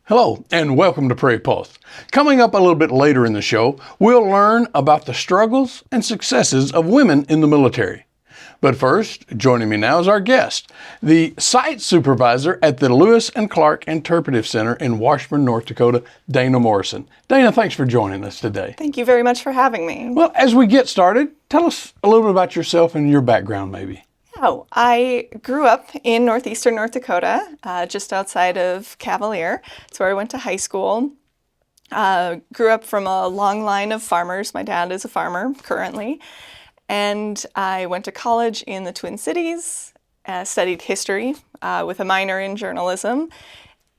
Hello, and welcome to Prairie Pulse. Coming up a little bit later in the show, we'll learn about the struggles and successes of women in the military. But first, joining me now is our guest, the site supervisor at the Lewis and Clark Interpretive Center in Washburn, North Dakota, Dana Morrison. Dana, thanks for joining us today. Thank you very much for having me. Well, as we get started, tell us a little bit about yourself and your background, maybe. Oh, I grew up in northeastern North Dakota, just outside of Cavalier. It's where I went to high school. Grew up from a long line of farmers. My dad is a farmer currently. And I went to college in the Twin Cities, studied history with a minor in journalism.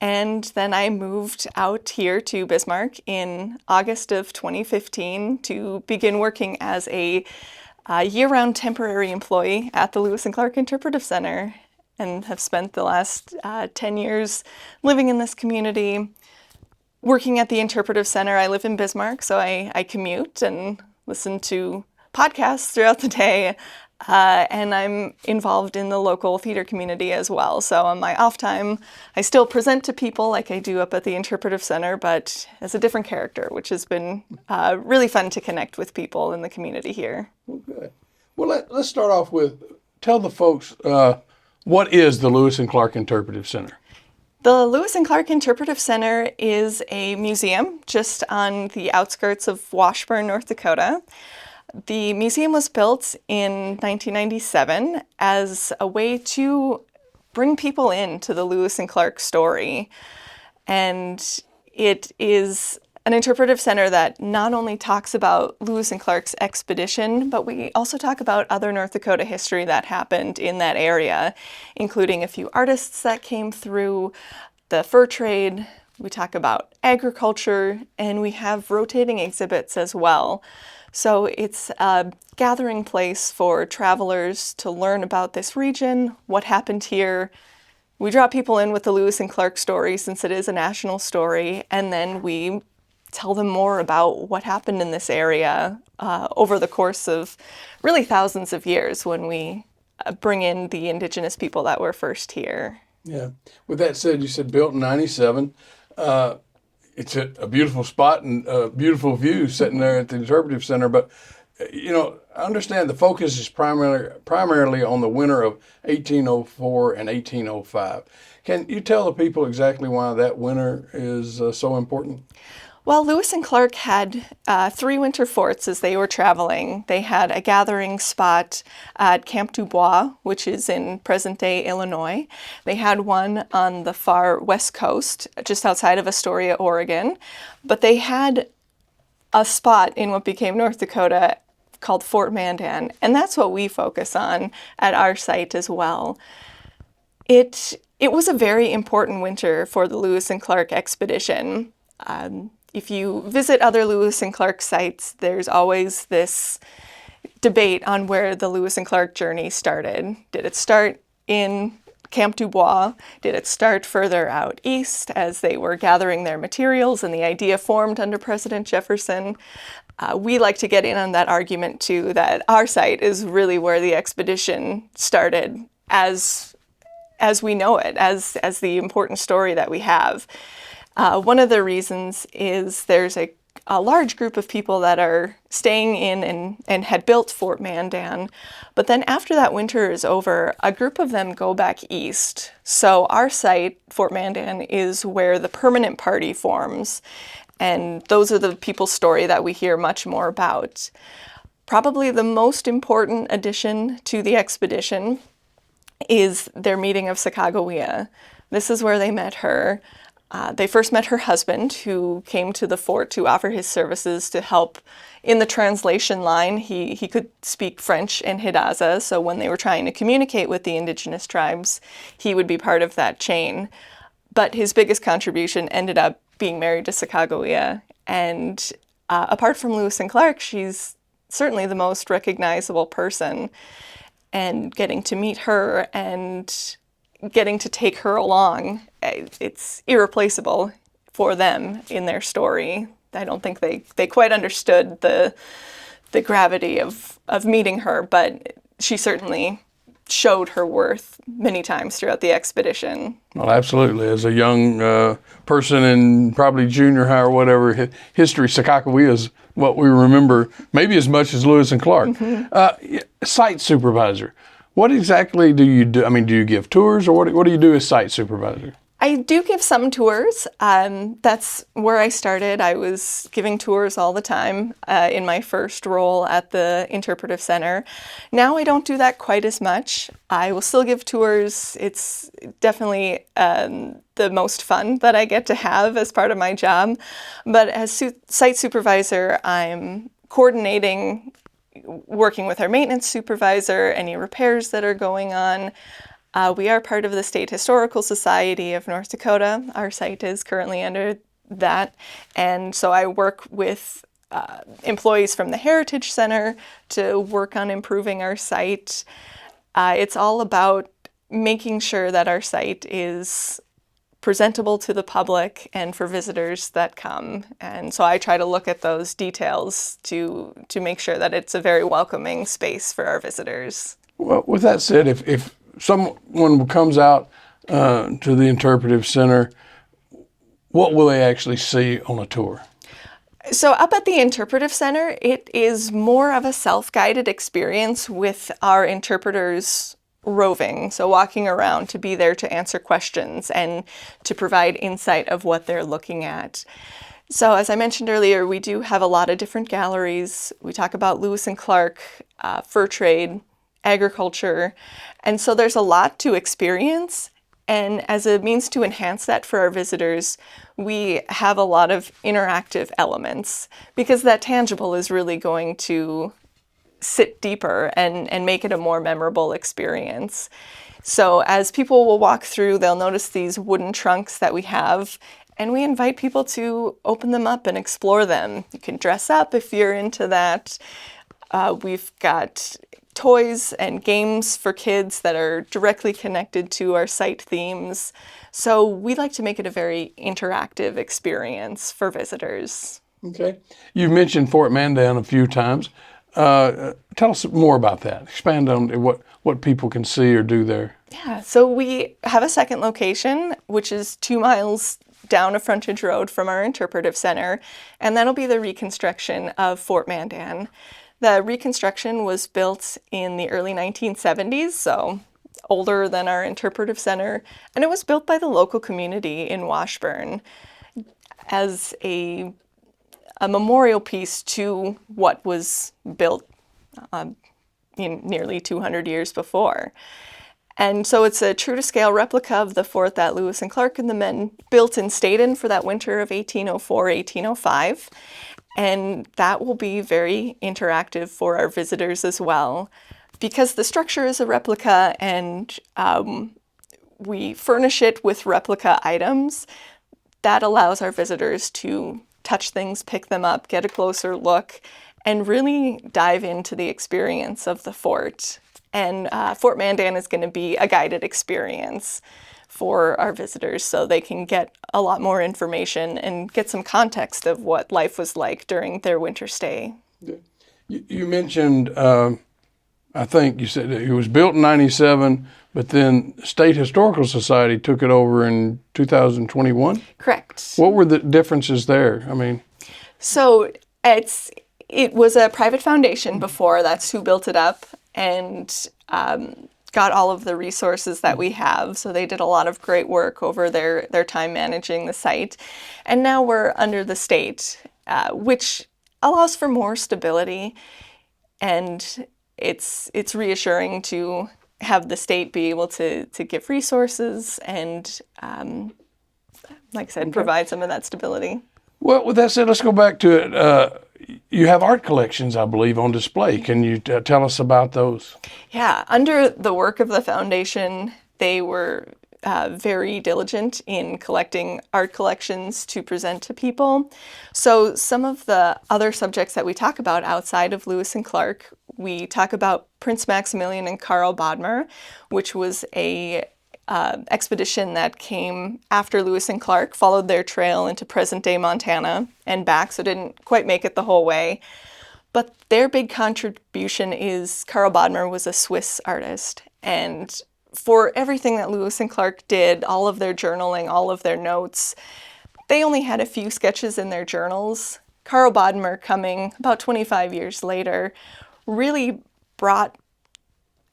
And then I moved out here to Bismarck in August of 2015 to begin working as a year-round temporary employee at the Lewis and Clark Interpretive Center, and have spent the last 10 years living in this community, working at the Interpretive Center. I live in Bismarck, so I commute and listen to podcasts throughout the day, and I'm involved in the local theater community as well. So on my off time, I still present to people like I do up at the Interpretive Center, but as a different character, which has been really fun to connect with people in the community here. Well, good. Well, let's start off with, tell the folks, what is the Lewis and Clark Interpretive Center? The Lewis and Clark Interpretive Center is a museum just on the outskirts of Washburn, North Dakota. The museum was built in 1997 as a way to bring people into the Lewis and Clark story. And it is an interpretive center that not only talks about Lewis and Clark's expedition, but we also talk about other North Dakota history that happened in that area, including a few artists that came through, the fur trade. We talk about agriculture, and we have rotating exhibits as well. So it's a gathering place for travelers to learn about this region, what happened here. We draw people in with the Lewis and Clark story since it is a national story, and then we tell them more about what happened in this area over the course of really thousands of years when we bring in the indigenous people that were first here. Yeah. With that said, you said built in 97. It's a beautiful spot and a beautiful view sitting there at the Interpretive Center. But, you know, I understand the focus is primarily on the winter of 1804 and 1805. Can you tell the people exactly why that winter is so important? Well, Lewis and Clark had 3 winter forts as they were traveling. They had a gathering spot at Camp Dubois, which is in present-day Illinois. They had one on the far west coast, just outside of Astoria, Oregon. But they had a spot in what became North Dakota called Fort Mandan, and that's what we focus on at our site as well. It was a very important winter for the Lewis and Clark expedition. If you visit other Lewis and Clark sites, there's always this debate on where the Lewis and Clark journey started. Did it start in Camp Dubois? Did it start further out east as they were gathering their materials and the idea formed under President Jefferson? We like to get in on that argument too, that our site is really where the expedition started as we know it, as the important story that we have. One of the reasons is there's a large group of people that are staying in and had built Fort Mandan, but then after that winter is over, a group of them go back east. So our site, Fort Mandan, is where the permanent party forms, and those are the people's story that we hear much more about. Probably the most important addition to the expedition is their meeting of Sacagawea. This is where they met her. They first met her husband, who came to the fort to offer his services to help in the translation line. He could speak French and Hidaza, so when they were trying to communicate with the indigenous tribes, he would be part of that chain. But his biggest contribution ended up being married to Sacagawea, and apart from Lewis and Clark, she's certainly the most recognizable person. And getting to meet her and getting to take her along, it's irreplaceable for them in their story. I don't think they quite understood the gravity of meeting her, but she certainly showed her worth many times throughout the expedition. Well, absolutely. As a young person in probably junior high or whatever, history, Sakakawea is what we remember maybe as much as Lewis and Clark. Site supervisor. What exactly do you do? I mean, do you give tours, or what do you do as site supervisor? I do give some tours. That's where I started. I was giving tours all the time in my first role at the Interpretive Center. Now I don't do that quite as much. I will still give tours. It's definitely the most fun that I get to have as part of my job. But as site supervisor, I'm coordinating, working with our maintenance supervisor, any repairs that are going on. We are part of the State Historical Society of North Dakota. Our site is currently under that. And so I work with employees from the Heritage Center to work on improving our site. It's all about making sure that our site is presentable to the public and for visitors that come. And so I try to look at those details to make sure that it's a very welcoming space for our visitors. Well, with that said, if someone comes out to the Interpretive Center, what will they actually see on a tour? So up at the Interpretive Center, it is more of a self-guided experience with our interpreters roving, so walking around to be there to answer questions and to provide insight of what they're looking at. So as I mentioned earlier, we do have a lot of different galleries. We talk about Lewis and Clark, fur trade, agriculture, and so there's a lot to experience. And as a means to enhance that for our visitors, we have a lot of interactive elements because that tangible is really going to sit deeper and make it a more memorable experience. So as people will walk through, they'll notice these wooden trunks that we have, and we invite people to open them up and explore them. You can dress up if you're into that. We've got toys and games for kids that are directly connected to our site themes. So we like to make it a very interactive experience for visitors. Okay. You've mentioned Fort Mandan a few times. Tell us more about that. Expand on what people can see or do there. Yeah, so we have a second location, which is 2 miles down a frontage road from our Interpretive Center, and that'll be the reconstruction of Fort Mandan. The reconstruction was built in the early 1970s, so older than our Interpretive Center, and it was built by the local community in Washburn as a memorial piece to what was built nearly 200 years before. And so it's a true-to-scale replica of the fort that Lewis and Clark and the men built and stayed in for that winter of 1804-1805. And that will be very interactive for our visitors as well. Because the structure is a replica and we furnish it with replica items, that allows our visitors to touch things, pick them up, get a closer look, and really dive into the experience of the fort. And Fort Mandan is going to be a guided experience for our visitors so they can get a lot more information and get some context of what life was like during their winter stay. You mentioned, I think you said it was built in 97, but then State Historical Society took it over in 2021? Correct. What were the differences there? I mean, so it was a private foundation before. That's who built it up and got all of the resources that we have. So they did a lot of great work over their time managing the site. And now we're under the state, which allows for more stability. And it's reassuring to have the state be able to give resources and, like I said, provide some of that stability. Well, with that said, let's go back to it. You have art collections, I believe, on display. Can you tell us about those? Yeah, under the work of the foundation, they were very diligent in collecting art collections to present to people. So some of the other subjects that we talk about outside of Lewis and Clark, we talk about Prince Maximilian and Karl Bodmer, which was a expedition that came after Lewis and Clark, followed their trail into present-day Montana and back, so didn't quite make it the whole way. But their big contribution is Karl Bodmer was a Swiss artist, And for everything that Lewis and Clark did, all of their journaling, all of their notes, they only had a few sketches in their journals. Carl Bodmer, coming about 25 years later, really brought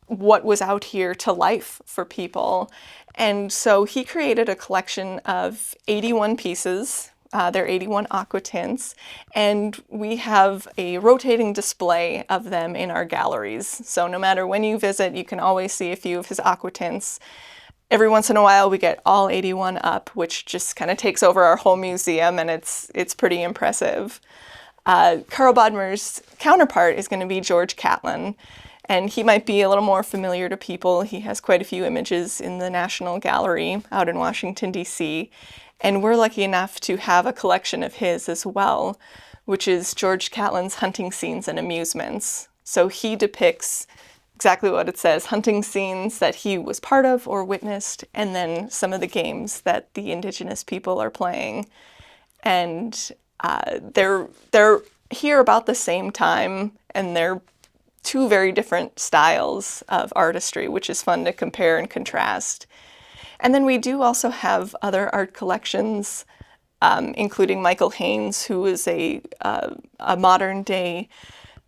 what was out here to life for people. And so he created a collection of 81 pieces. They're 81 aqua tints, and we have a rotating display of them in our galleries. So no matter when you visit, you can always see a few of his aqua tints. Every once in a while, we get all 81 up, which just kind of takes over our whole museum, and it's pretty impressive. Carl Bodmer's counterpart is going to be George Catlin, and he might be a little more familiar to people. He has quite a few images in the National Gallery out in Washington, D.C., and we're lucky enough to have a collection of his as well, which is George Catlin's Hunting Scenes and Amusements. So he depicts exactly what it says, hunting scenes that he was part of or witnessed, and then some of the games that the indigenous people are playing. And they're here about the same time, and they're two very different styles of artistry, which is fun to compare and contrast. And then we do also have other art collections, including Michael Haynes, who is a modern-day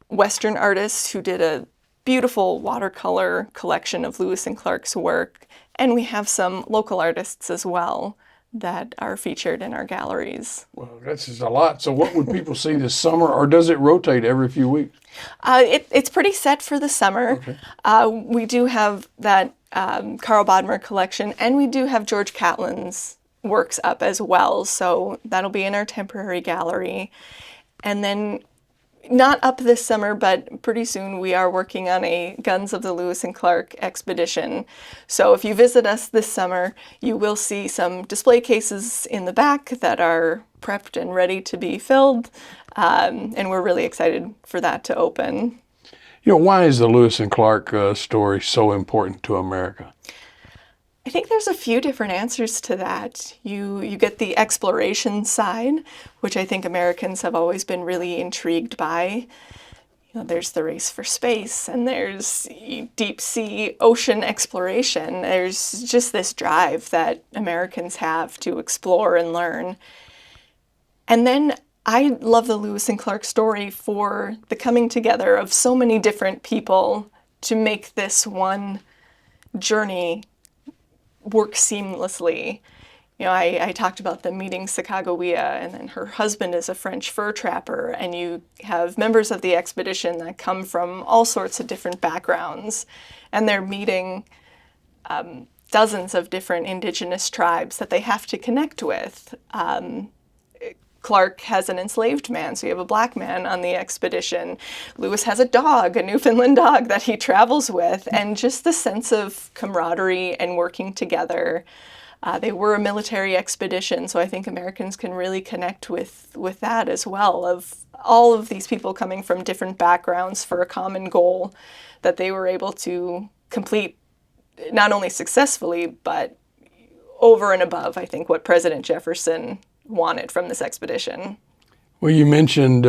Western artist who did a beautiful watercolor collection of Lewis and Clark's work. And we have some local artists as well that are featured in our galleries. Well, that's just a lot. So what would people see this summer, or does it rotate every few weeks? It's pretty set for the summer. Okay. We do have that Carl Bodmer collection, and we do have George Catlin's works up as well. So that'll be in our temporary gallery. And then not up this summer, but pretty soon we are working on a Guns of the Lewis and Clark expedition. So if you visit us this summer, you will see some display cases in the back that are prepped and ready to be filled. And we're really excited for that to open. You know, why is the Lewis and Clark story so important to America? I think there's a few different answers to that. You get the exploration side, which I think Americans have always been really intrigued by. You know, there's the race for space, and there's deep sea ocean exploration. There's just this drive that Americans have to explore and learn. And then I love the Lewis and Clark story for the coming together of so many different people to make this one journey work seamlessly. You know, I talked about them meeting Sacagawea, and then her husband is a French fur trapper, and you have members of the expedition that come from all sorts of different backgrounds, and they're meeting dozens of different indigenous tribes that they have to connect with. Clark has an enslaved man, so you have a black man on the expedition. Lewis has a dog, a Newfoundland dog that he travels with, and just the sense of camaraderie and working together. They were a military expedition, so I think Americans can really connect with that as well, of all of these people coming from different backgrounds for a common goal that they were able to complete not only successfully, but over and above, I think, what President Jefferson wanted from this expedition. Well, you mentioned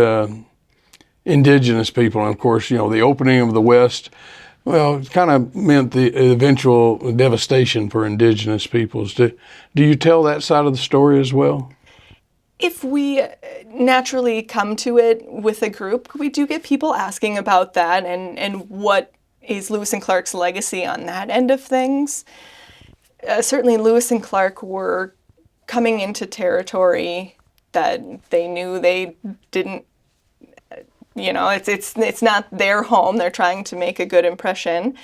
indigenous people, and of course, you know, the opening of the West, well, it kind of meant the eventual devastation for indigenous peoples. Do you tell that side of the story as well? If we naturally come to it with a group, we do get people asking about that and what is Lewis and Clark's legacy on that end of things. Certainly Lewis and Clark were coming into territory that they knew they didn't, you know, it's not their home. They're trying to make a good impression.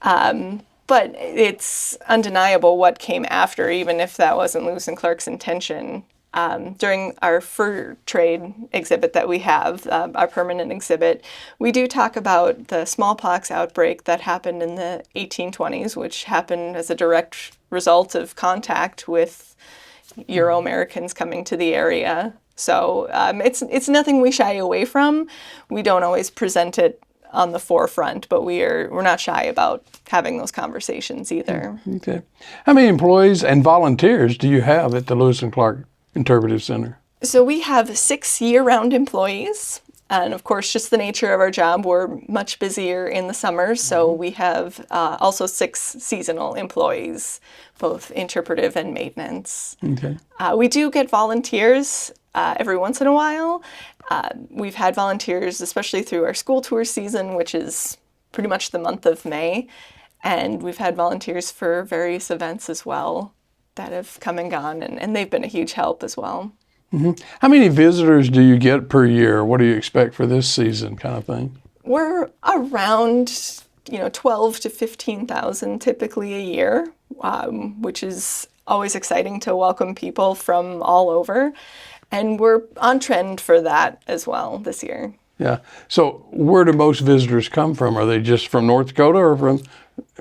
But it's undeniable what came after, even if that wasn't Lewis and Clark's intention. During our fur trade exhibit that we have, our permanent exhibit, we do talk about the smallpox outbreak that happened in the 1820s, which happened as a direct result of contact with Euro-Americans coming to the area. So it's nothing we shy away from. We don't always present it on the forefront, but we're not shy about having those conversations either. Okay. How many employees and volunteers do you have at the Lewis and Clark Interpretive Center? So we have 6 year-round employees. And of course, just the nature of our job, we're much busier in the summer. So we have also 6 seasonal employees, both interpretive and maintenance. Okay. We do get volunteers every once in a while. We've had volunteers, especially through our school tour season, which is pretty much the month of May. And we've had volunteers for various events as well that have come and gone, and they've been a huge help as well. How many visitors do you get per year? What do you expect for this season, kind of thing? We're around 12 to 15,000 typically a year, which is always exciting to welcome people from all over. And we're on trend for that as well this year. Yeah. So where do most visitors come from? Are they just from North Dakota or from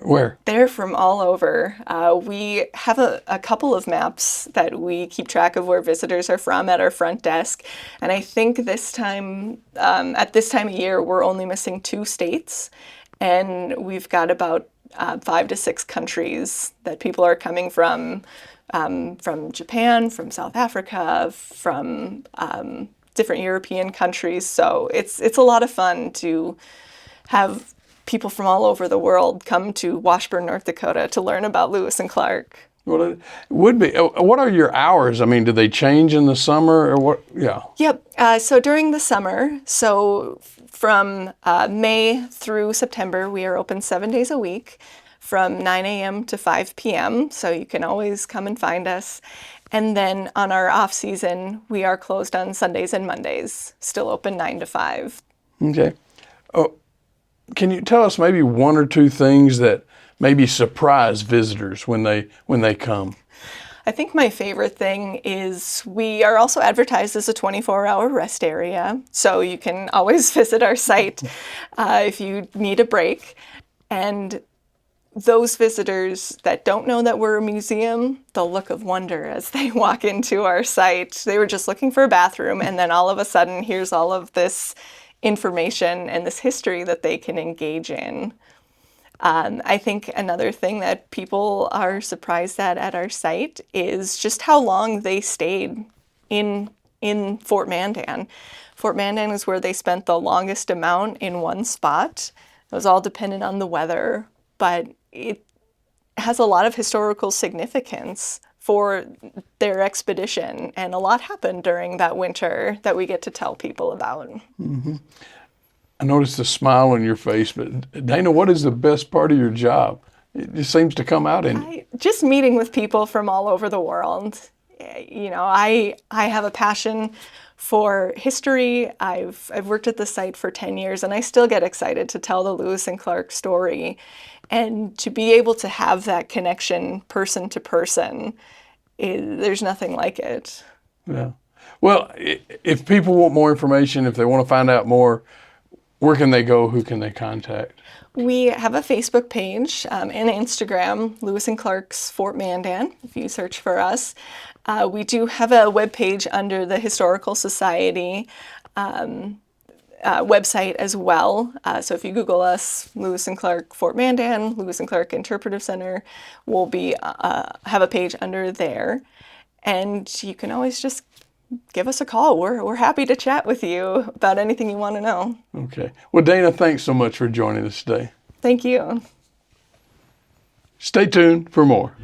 where? They're from all over. We have a couple of maps that we keep track of where visitors are from at our front desk. And I think this time, at this time of year, we're only missing 2 states. And we've got about 5 to 6 countries that people are coming from Japan, from South Africa, from different European countries. So it's a lot of fun to have people from all over the world come to Washburn, North Dakota to learn about Lewis and Clark. Well, it would be. What are your hours? I mean, do they change in the summer or what? Yeah. Yep. So during the summer, from May through September, we are open 7 days a week from 9 a.m. to 5 p.m. So you can always come and find us. And then on our off season, we are closed on Sundays and Mondays, still open 9 to 5. Okay. Oh, can you tell us maybe 1 or 2 things that maybe surprise visitors when they come? I think my favorite thing is we are also advertised as a 24-hour rest area. So you can always visit our site if you need a break. And those visitors that don't know that we're a museum, they'll look of wonder as they walk into our site. They were just looking for a bathroom, and then all of a sudden, here's all of this information and this history that they can engage in. I think another thing that people are surprised at our site is just how long they stayed in Fort Mandan. Fort Mandan is where they spent the longest amount in one spot. It was all dependent on the weather, but it has a lot of historical significance for their expedition, and a lot happened during that winter that we get to tell people about. Mm-hmm. I noticed a smile on your face, but Dana, what is the best part of your job? It just seems to come out in just meeting with people from all over the world. I have a passion for history. I've worked at the site for 10 years, and I still get excited to tell the Lewis and Clark story. And to be able to have that connection person to person, there's nothing like it. Yeah. Well, if people want more information, if they want to find out more, where can they go? Who can they contact? We have a Facebook page and Instagram, Lewis and Clark's Fort Mandan, if you search for us. We do have a webpage under the Historical Society website as well. So if you Google us, Lewis and Clark Fort Mandan, Lewis and Clark Interpretive Center, we'll be have a page under there. And you can always just give us a call. We're happy to chat with you about anything you want to know. Okay. Well, Dana, thanks so much for joining us today. Thank you. Stay tuned for more.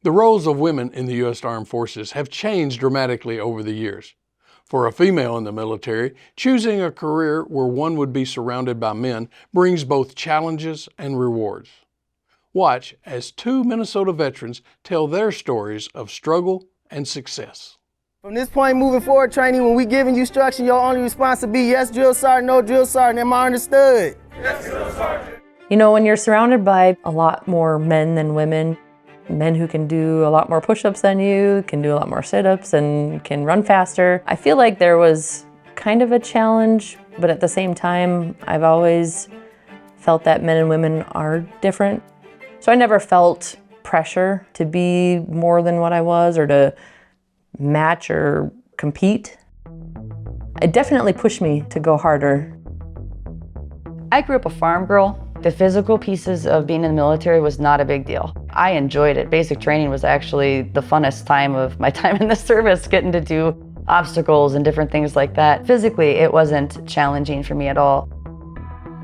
The roles of women in the U.S. Armed Forces have changed dramatically over the years. For a female in the military, choosing a career where one would be surrounded by men brings both challenges and rewards. Watch as 2 Minnesota veterans tell their stories of struggle and success. From this point moving forward, trainee, when we giving you instruction, your only response will be yes, drill sergeant, no, drill sergeant. Am I understood? Yes, drill sergeant. You know, when you're surrounded by a lot more men than women, men who can do a lot more push-ups than you, can do a lot more sit-ups, and can run faster. I feel like there was kind of a challenge, but at the same time, I've always felt that men and women are different. So I never felt pressure to be more than what I was or to match or compete. It definitely pushed me to go harder. I grew up a farm girl, The physical pieces of being in the military was not a big deal. I enjoyed it. Basic training was actually the funnest time of my time in the service, getting to do obstacles and different things like that. Physically, it wasn't challenging for me at all.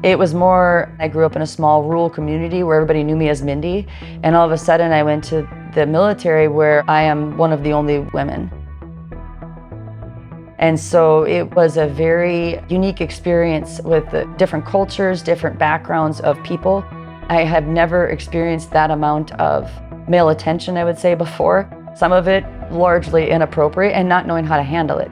It was more, I grew up in a small rural community where everybody knew me as Mindy, and all of a sudden I went to the military where I am one of the only women. And so it was a very unique experience with the different cultures, different backgrounds of people. I have never experienced that amount of male attention, I would say, before. Some of it largely inappropriate and not knowing how to handle it.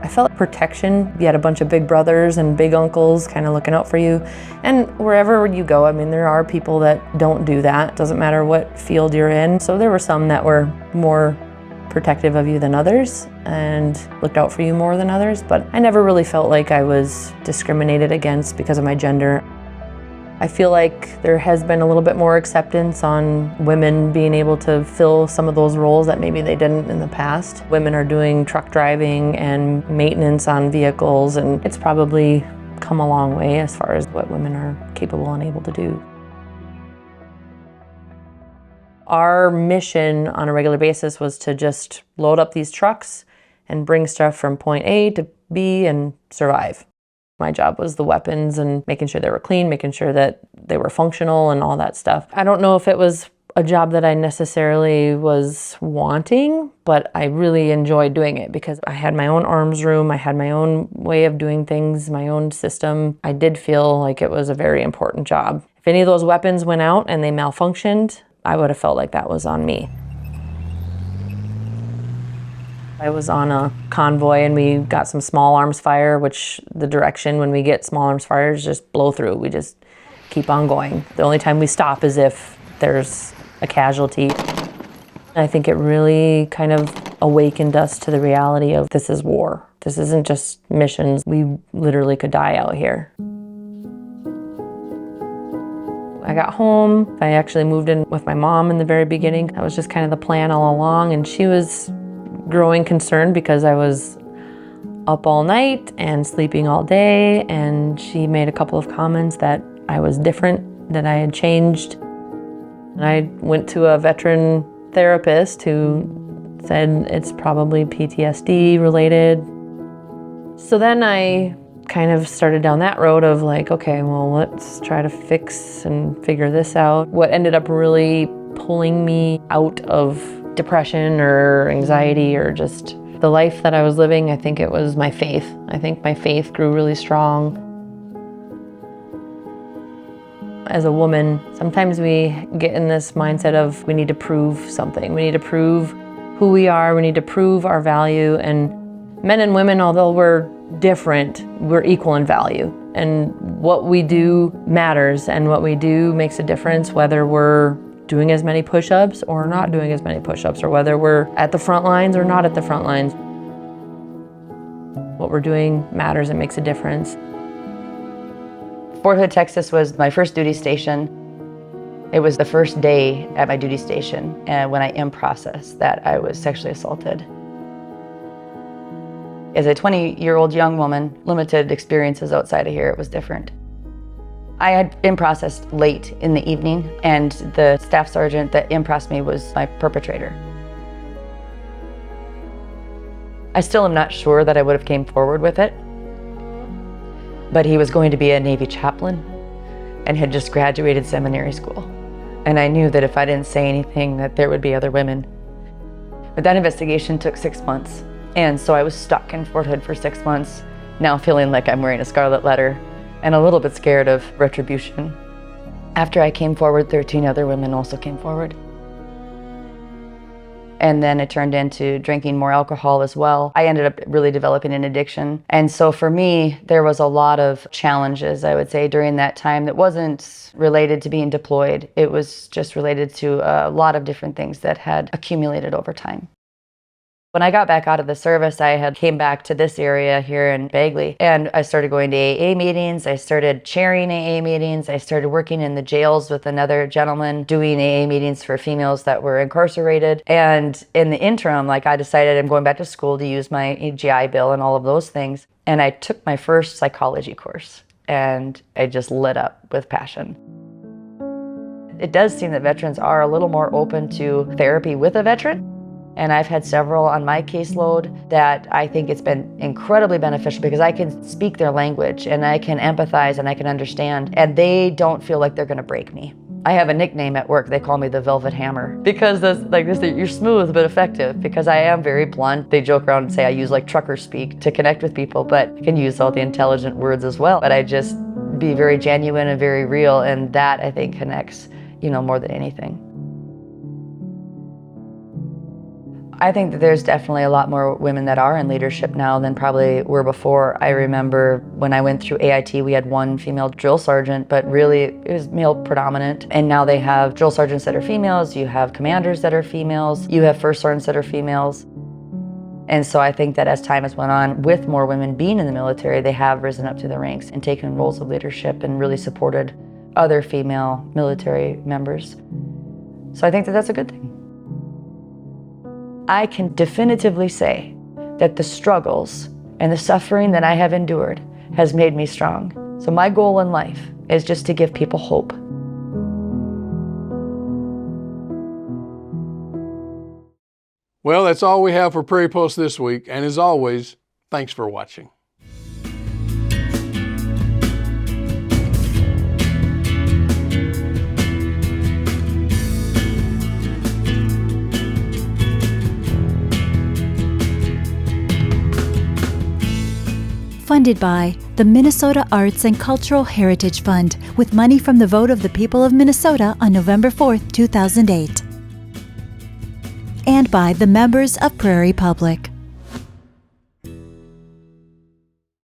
I felt protection. You had a bunch of big brothers and big uncles kind of looking out for you. And wherever you go, I mean, there are people that don't do that. Doesn't matter what field you're in. So there were some that were more protective of you than others and looked out for you more than others. But I never really felt like I was discriminated against because of my gender. I feel like there has been a little bit more acceptance on women being able to fill some of those roles that maybe they didn't in the past. Women are doing truck driving and maintenance on vehicles, and it's probably come a long way as far as what women are capable and able to do. Our mission on a regular basis was to just load up these trucks and bring stuff from point A to B and survive. My job was the weapons and making sure they were clean, making sure that they were functional and all that stuff. I don't know if it was a job that I necessarily was wanting, but I really enjoyed doing it because I had my own arms room, I had my own way of doing things, my own system. I did feel like it was a very important job. If any of those weapons went out and they malfunctioned, I would have felt like that was on me. I was on a convoy and we got some small arms fire, which the direction when we get small arms fire is just blow through. We just keep on going. The only time we stop is if there's a casualty. I think it really kind of awakened us to the reality of this is war. This isn't just missions. We literally could die out here. I got home. I actually moved in with my mom in the very beginning. That was just kind of the plan all along, and she was growing concerned because I was up all night and sleeping all day, and she made a couple of comments that I was different, that I had changed. And I went to a veteran therapist who said it's probably PTSD related. So then I kind of started down that road of like, okay, well, let's try to fix and figure this out. What ended up really pulling me out of depression or anxiety or just the life that I was living, I think it was my faith. I think my faith grew really strong. As a woman, sometimes we get in this mindset of we need to prove something. We need to prove who we are. We need to prove our value. And men and women, although we're different, we're equal in value. And what we do matters, and what we do makes a difference, whether we're doing as many push-ups or not doing as many push-ups, or whether we're at the front lines or not at the front lines. What we're doing matters and makes a difference. Fort Hood, Texas was my first duty station. It was the first day at my duty station when I in process that I was sexually assaulted. As a 20-year-old young woman, limited experiences outside of here, it was different. I had in-processed late in the evening, and the staff sergeant that in-processed me was my perpetrator. I still am not sure that I would have came forward with it, but he was going to be a Navy chaplain and had just graduated seminary school. And I knew that if I didn't say anything, that there would be other women. But that investigation took 6 months, and so I was stuck in Fort Hood for 6 months, now feeling like I'm wearing a scarlet letter, and a little bit scared of retribution. After I came forward, 13 other women also came forward. And then it turned into drinking more alcohol as well. I ended up really developing an addiction. And so for me, there was a lot of challenges, I would say, during that time that wasn't related to being deployed. It was just related to a lot of different things that had accumulated over time. When I got back out of the service, I had came back to this area here in Bagley, and I started going to AA meetings. I started chairing AA meetings. I started working in the jails with another gentleman doing AA meetings for females that were incarcerated. And in the interim, I decided I'm going back to school to use my GI Bill and all of those things. And I took my first psychology course. and I just lit up with passion. It does seem that veterans are a little more open to therapy with a veteran. And I've had several on my caseload that I think it's been incredibly beneficial because I can speak their language and I can empathize and I can understand, and they don't feel like they're gonna break me. I have a nickname at work. They call me the Velvet Hammer because you're smooth but effective, because I am very blunt. They joke around and say I use like trucker speak to connect with people, but I can use all the intelligent words as well. But I just be very genuine and very real, and that I think connects, more than anything. I think that there's definitely a lot more women that are in leadership now than probably were before. I remember when I went through AIT, we had one female drill sergeant, but really it was male predominant. And now they have drill sergeants that are females, you have commanders that are females, you have first sergeants that are females. And so I think that as time has went on, with more women being in the military, they have risen up to the ranks and taken roles of leadership and really supported other female military members. So I think that that's a good thing. I can definitively say that the struggles and the suffering that I have endured has made me strong. So my goal in life is just to give people hope. Well, that's all we have for Prairie Post this week. And as always, thanks for watching. Funded by the Minnesota Arts and Cultural Heritage Fund, with money from the vote of the people of Minnesota on November 4, 2008. And by the members of Prairie Public.